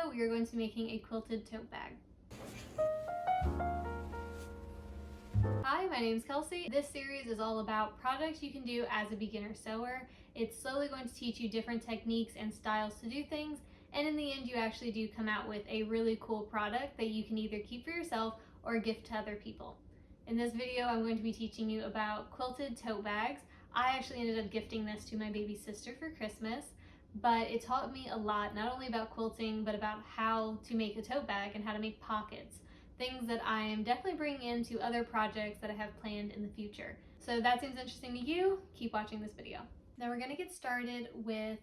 video, we are going to be making a quilted tote bag. Hi, my name is Kelsey. This series is all about projects you can do as a beginner sewer. It's slowly going to teach you different techniques and styles to do things, and in the end you actually do come out with a really cool product that you can either keep for yourself or gift to other people. In this video I'm going to be teaching you about quilted tote bags. I actually ended up gifting this to my baby sister for Christmas, but it taught me a lot, not only about quilting, but about how to make a tote bag and how to make pockets. Things that I am definitely bringing into other projects that I have planned in the future. So if that seems interesting to you, keep watching this video. Now we're gonna get started with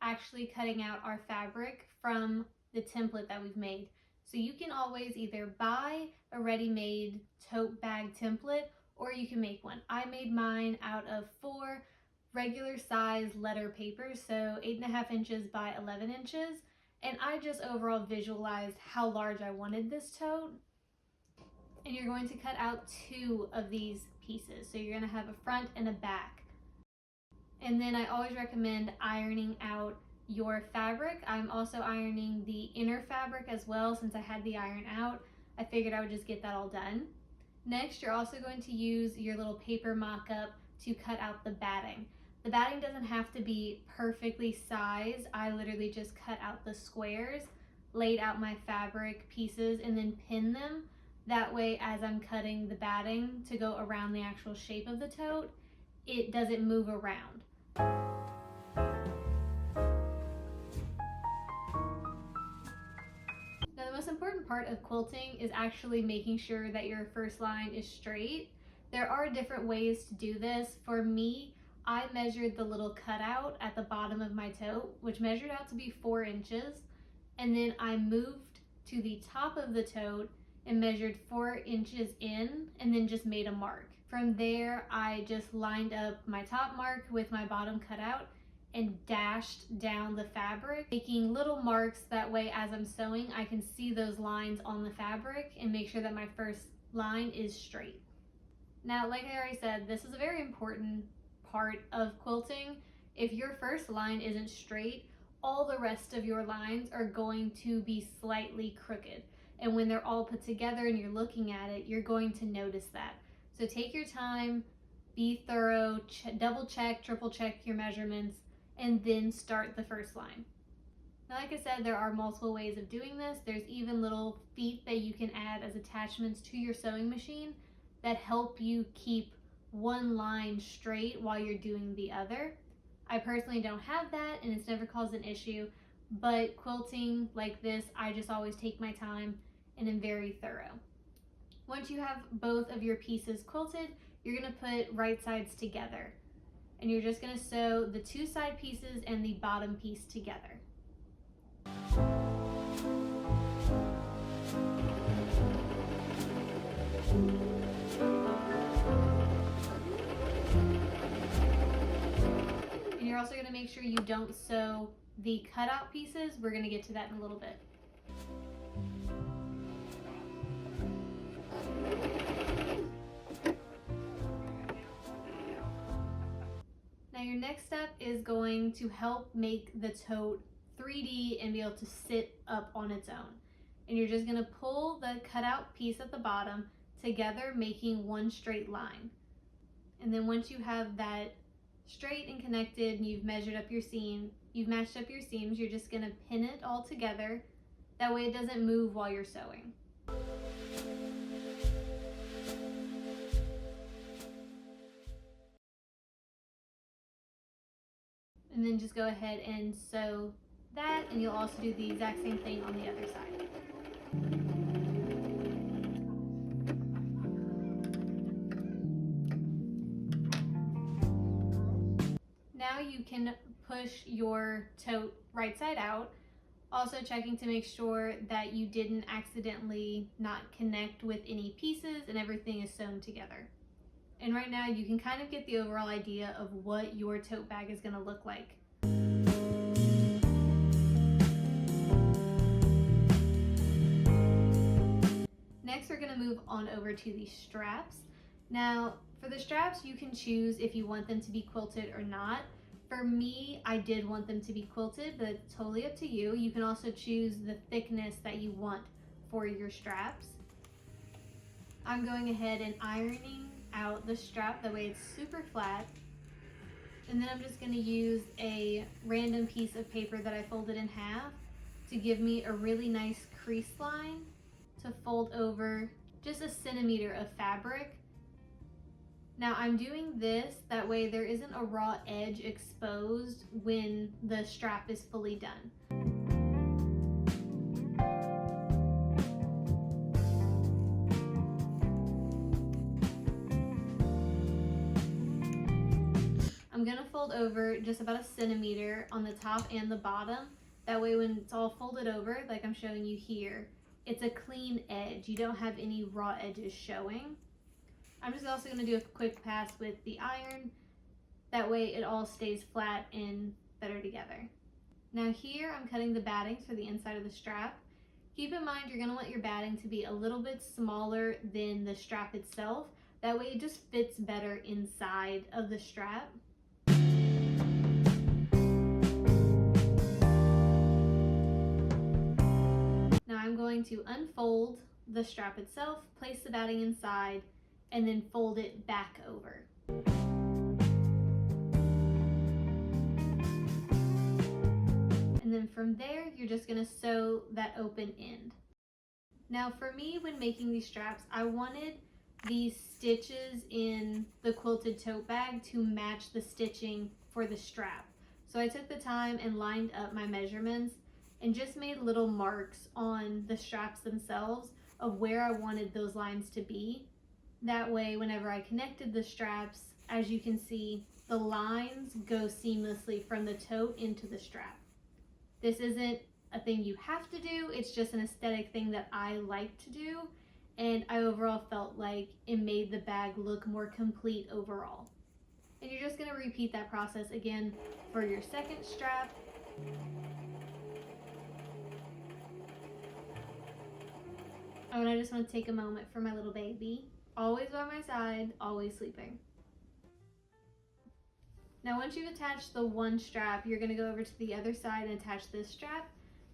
actually cutting out our fabric from the template that we've made. So you can always either buy a ready-made tote bag template or you can make one. I made mine out of 4 regular size letter papers, so 8.5 inches by 11 inches. And I just overall visualized how large I wanted this tote. And you're going to cut out 2 of these pieces. So you're going to have a front and a back. And then I always recommend ironing out your fabric. I'm also ironing the inner fabric as well. Since I had the iron out, I figured I would just get that all done. Next, you're also going to use your little paper mock-up to cut out the batting. The batting doesn't have to be perfectly sized. I literally just cut out the squares, laid out my fabric pieces, and then pinned them. That way, as I'm cutting the batting to go around the actual shape of the tote, it doesn't move around. Now, the most important part of quilting is actually making sure that your first line is straight. There are different ways to do this. For me, I measured the little cutout at the bottom of my tote, which measured out to be 4 inches. And then I moved to the top of the tote and measured 4 inches in and then just made a mark. From there, I just lined up my top mark with my bottom cutout and dashed down the fabric, making little marks. That way, as I'm sewing, I can see those lines on the fabric and make sure that my first line is straight. Now, like I already said, this is a very important part of quilting. If your first line isn't straight, all the rest of your lines are going to be slightly crooked. And when they're all put together and you're looking at it, you're going to notice that. So take your time, be thorough, double check, triple check your measurements, and then start the first line. Now, like I said, there are multiple ways of doing this. There's even little feet that you can add as attachments to your sewing machine that help you keep one line straight while you're doing the other. I personally don't have that, and it's never caused an issue, but quilting like this, I just always take my time and am very thorough. Once you have both of your pieces quilted, you're going to put right sides together, and you're just going to sew the 2 side pieces and the bottom piece together. And you're also going to make sure you don't sew the cutout pieces. We're going to get to that in a little bit. Now your next step is going to help make the tote 3D and be able to sit up on its own. And you're just going to pull the cutout piece at the bottom together, making one straight line. And then once you have that straight and connected and you've measured up your seam, you've matched up your seams, you're just going to pin it all together. That way it doesn't move while you're sewing. And then just go ahead and sew that, and you'll also do the exact same thing on the other side. Now you can push your tote right side out, also checking to make sure that you didn't accidentally not connect with any pieces and everything is sewn together. And right now you can kind of get the overall idea of what your tote bag is going to look like. Next, we're going to move on over to the straps. Now, for the straps, you can choose if you want them to be quilted or not. For me, I did want them to be quilted, but it's totally up to you. You can also choose the thickness that you want for your straps. I'm going ahead and ironing out the strap, that way it's super flat. And then I'm just going to use a random piece of paper that I folded in half to give me a really nice crease line to fold over just a centimeter of fabric. Now I'm doing this, that way there isn't a raw edge exposed when the strap is fully done. I'm gonna fold over just about a centimeter on the top and the bottom. That way when it's all folded over, like I'm showing you here, it's a clean edge. You don't have any raw edges showing. I'm just also gonna do a quick pass with the iron. That way it all stays flat and better together. Now here I'm cutting the battings for the inside of the strap. Keep in mind you're gonna want your batting to be a little bit smaller than the strap itself. That way it just fits better inside of the strap. Now I'm going to unfold the strap itself, place the batting inside, and then fold it back over. And then from there, you're just gonna sew that open end. Now for me, when making these straps, I wanted these stitches in the quilted tote bag to match the stitching for the strap. So I took the time and lined up my measurements and just made little marks on the straps themselves of where I wanted those lines to be. That way, whenever I connected the straps, as you can see, the lines go seamlessly from the tote into the strap. This isn't a thing you have to do, it's just an aesthetic thing that I like to do, and I overall felt like it made the bag look more complete overall. And you're just gonna repeat that process again for your second strap. Oh, and I just want to take a moment for my little baby. Always by my side, always sleeping. Now once you've attached the one strap, you're going to go over to the other side and attach this strap.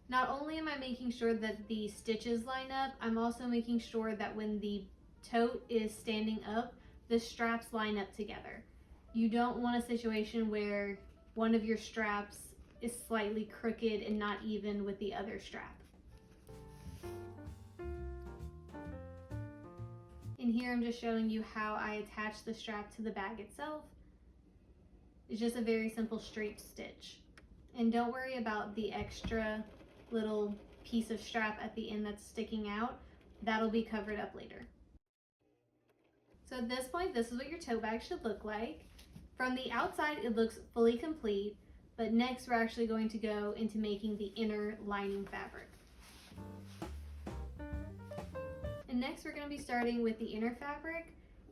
Not only am I making sure that the stitches line up, I'm also making sure that when the tote is standing up, the straps line up together. You don't want a situation where one of your straps is slightly crooked and not even with the other strap. And here I'm just showing you how I attach the strap to the bag itself. It's just a very simple straight stitch. And don't worry about the extra little piece of strap at the end that's sticking out. That'll be covered up later. So at this point, this is what your tote bag should look like. From the outside, it looks fully complete, but next we're actually going to go into making the inner lining fabric. And next we're going to be starting with the inner fabric.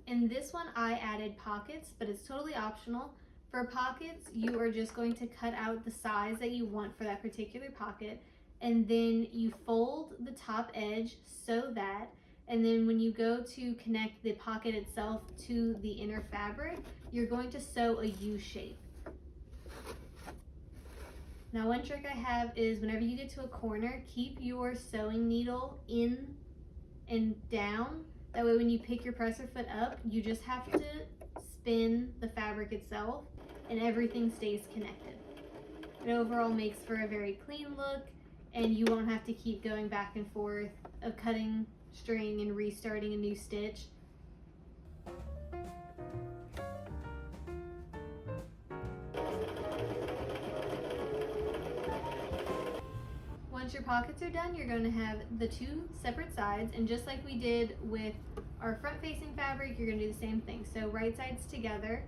In this one I added pockets, but it's totally optional. For pockets, you are just going to cut out the size that you want for that particular pocket, and then you fold the top edge, sew that, and then when you go to connect the pocket itself to the inner fabric, you're going to sew a U shape. Now one trick I have is whenever you get to a corner, keep your sewing needle in and down. That way when you pick your presser foot up, you just have to spin the fabric itself and everything stays connected. It overall makes for a very clean look, and you won't have to keep going back and forth of cutting string and restarting a new stitch. Once your pockets are done, you're going to have the two separate sides, and just like we did with our front facing fabric, you're going to do the same thing. So right sides together,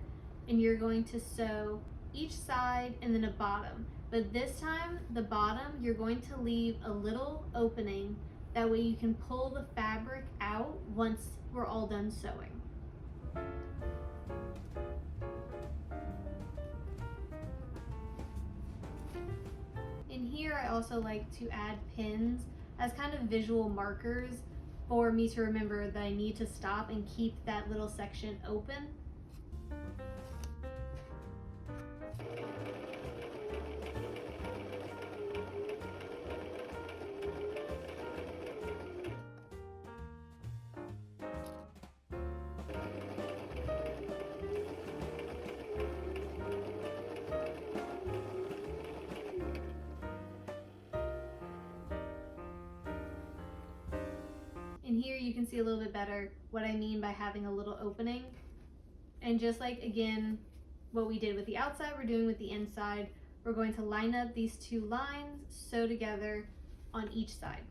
and you're going to sew each side and then a bottom. But this time, the bottom, you're going to leave a little opening. That way you can pull the fabric out once we're all done sewing. In here, I also like to add pins as kind of visual markers for me to remember that I need to stop and keep that little section open. here you can see a little bit better what I mean by having a little opening. And just like, again, what we did with the outside, we're doing with the inside. We're going to line up these two lines, sew together on each side.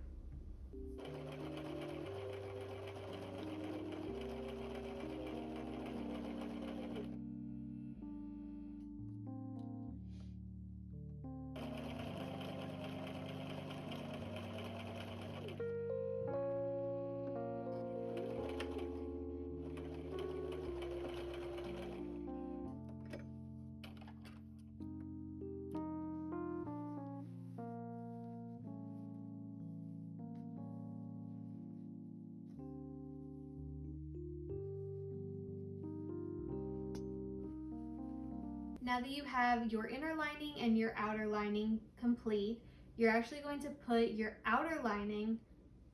Now that you have your inner lining and your outer lining complete, you're actually going to put your outer lining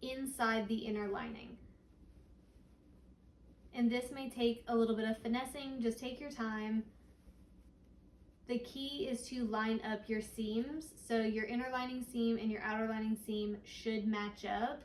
inside the inner lining. And this may take a little bit of finessing, just take your time. The key is to line up your seams, so your inner lining seam and your outer lining seam should match up.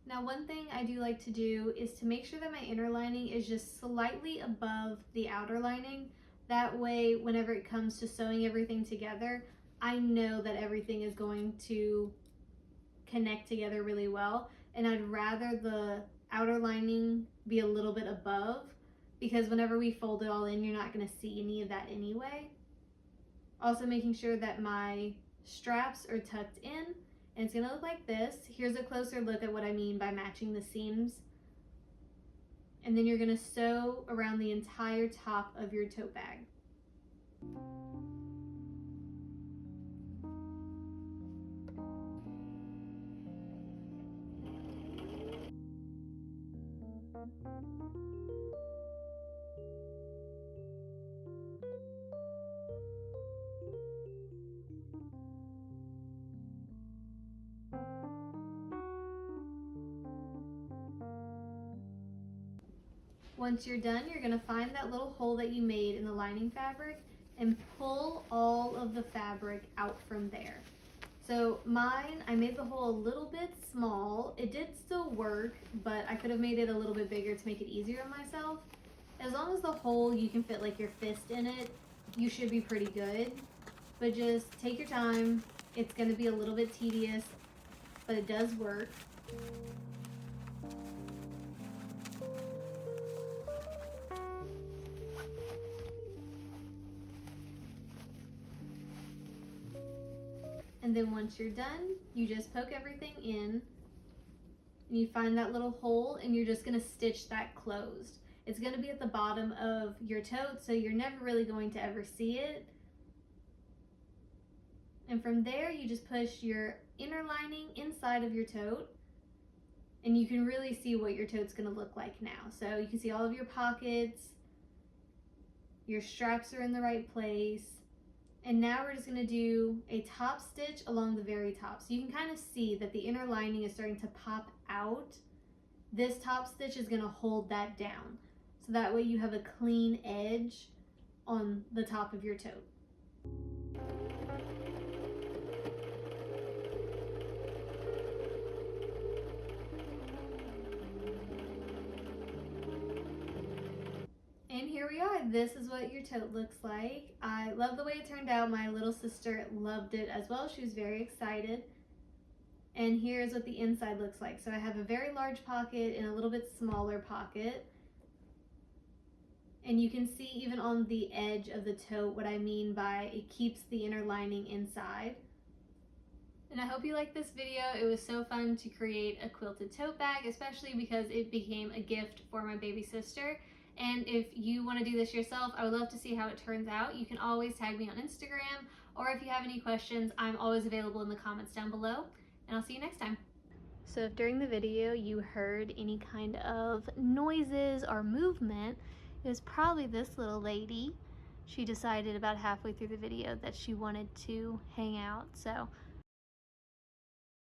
Now, one thing I do like to do is to make sure that my inner lining is just slightly above the outer lining. That way, whenever it comes to sewing everything together, I know that everything is going to connect together really well. And I'd rather the outer lining be a little bit above, because whenever we fold it all in, you're not going to see any of that anyway. Also making sure that my straps are tucked in. And it's gonna look like this. Here's a closer look at what I mean by matching the seams. And then you're gonna sew around the entire top of your tote bag. Once you're done, you're going to find that little hole that you made in the lining fabric and pull all of the fabric out from there. So mine, I made the hole a little bit small. It did still work, but I could have made it a little bit bigger to make it easier on myself. As long as the hole, you can fit like your fist in it, you should be pretty good. But just take your time. It's going to be a little bit tedious, but it does work. And then once you're done, you just poke everything in and you find that little hole and you're just gonna stitch that closed. It's gonna be at the bottom of your tote, so you're never really going to ever see it. And from there, you just push your inner lining inside of your tote and you can really see what your tote's gonna look like now. So you can see all of your pockets, your straps are in the right place. And now we're just going to do a top stitch along the very top. So you can kind of see that the inner lining is starting to pop out. This top stitch is going to hold that down. So that way you have a clean edge on the top of your tote. And here we are. This is what your tote looks like. I love the way it turned out. My little sister loved it as well. She was very excited. And here's what the inside looks like. So I have a very large pocket and a little bit smaller pocket. And you can see even on the edge of the tote what I mean by it keeps the inner lining inside. And I hope you liked this video. It was so fun to create a quilted tote bag, especially because it became a gift for my baby sister. And if you want to do this yourself, I would love to see how it turns out. You can always tag me on Instagram, or if you have any questions, I'm always available in the comments down below, and I'll see you next time. So if during the video you heard any kind of noises or movement, it was probably this little lady. she decided about halfway through the video that she wanted to hang out. So